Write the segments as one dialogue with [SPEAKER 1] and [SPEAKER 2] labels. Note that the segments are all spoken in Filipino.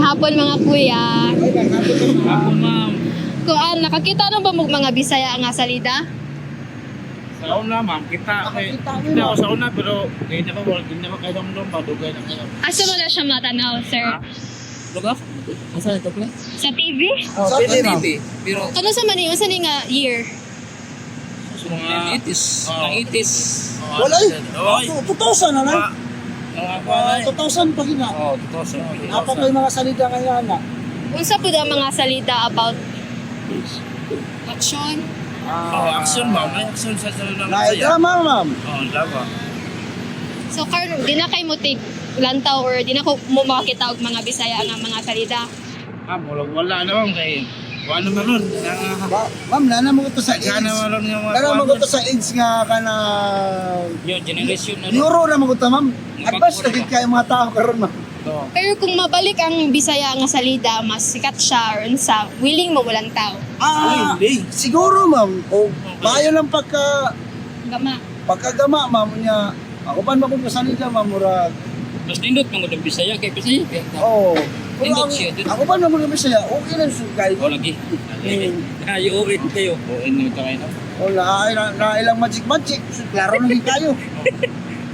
[SPEAKER 1] hapon mga kuya.
[SPEAKER 2] Ako ma'am.
[SPEAKER 1] Kuan, nakakita na ba mo mga Bisaya nga salida?
[SPEAKER 2] Sa una ma'am, kita ako sa una pero hindi naman kayo ng lomba, dugay na kayo.
[SPEAKER 1] Asa mo na siya matanaw, sir?
[SPEAKER 2] Lugar? Asa ito pala?
[SPEAKER 1] Sa TV?
[SPEAKER 2] Oh, sa TV. Pero
[SPEAKER 1] Kano sa man sa ni nga year?
[SPEAKER 2] mga 80s. Mga 80s.
[SPEAKER 3] Wala eh. 2,000 na lang.
[SPEAKER 2] Mga
[SPEAKER 3] 2,000 pa gina.
[SPEAKER 2] Oh, 2000.
[SPEAKER 3] Dapat may mga salida ngayon na.
[SPEAKER 1] Unsa pud ang mga salita about action?
[SPEAKER 2] Oh, action ma'am. May action sa ng
[SPEAKER 3] Drama, ma'am.
[SPEAKER 2] Oh, drama.
[SPEAKER 1] So karon di na kay mutig lantaw or di na ko mo makakita og mga Bisaya nga mga salida.
[SPEAKER 2] Wala naman kay ano maron.
[SPEAKER 3] Ma'am, nana mo ito sa age.
[SPEAKER 2] Kana maron nga mga.
[SPEAKER 3] Nana mo ito sa age nga ka na...
[SPEAKER 2] Yo generation na.
[SPEAKER 3] Euro na mo ito, ma'am. Advance na din kayo mga tao karon, ma'am.
[SPEAKER 1] Pero kung mabalik ang Bisaya nga salida, mas sikat siya or unsa, willing mo walang tao.
[SPEAKER 3] Siguro, ma'am. O, bayo lang
[SPEAKER 1] Gama.
[SPEAKER 3] pagkagama, ma'am, niya. Ako pa naman kung salida, ma'am, murag.
[SPEAKER 4] Mas nindot ng udang Bisaya kay Bisaya.
[SPEAKER 3] Oo.
[SPEAKER 4] Nindot siya.
[SPEAKER 3] Ako pa naman kung siya, okay lang siya kahit.
[SPEAKER 4] O lagi. Kayo urit kayo.
[SPEAKER 2] Oh, ini ito kayo.
[SPEAKER 3] O, na ilang magic. Klaro na din kayo.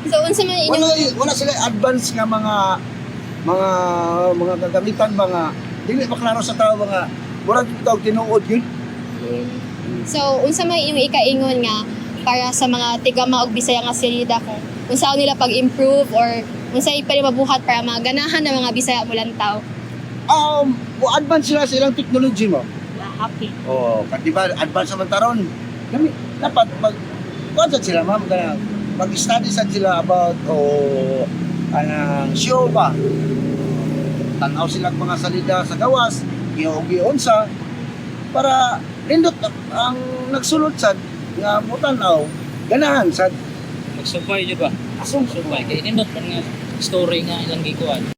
[SPEAKER 1] So unsa man inyong
[SPEAKER 3] Wala sila advance nga mga kagamitan mga dili pa klaro sa tao mga murag tawag tinuod yun.
[SPEAKER 1] So unsa man inyong ikaingon nga para sa mga tigama og Bisaya nga salida kung unsa nila pag-improve or unsa pa mabuhat para maganahan ng mga Bisaya mo lantaw.
[SPEAKER 3] Advance sila sa ilang technology mo.
[SPEAKER 1] Happy.
[SPEAKER 3] Oh, di ba advance naman taron. Dapat mag-contact sila ma'am kana mag-study sila about anang show ba. Tanaw silang mga salida sa gawas, giyon sa para nindot ang nagsulod sad nga mutanaw ganahan sad
[SPEAKER 4] Magsubay jud ba?
[SPEAKER 3] asong
[SPEAKER 4] Subay kay nindot man nga story nga ilang gikuan.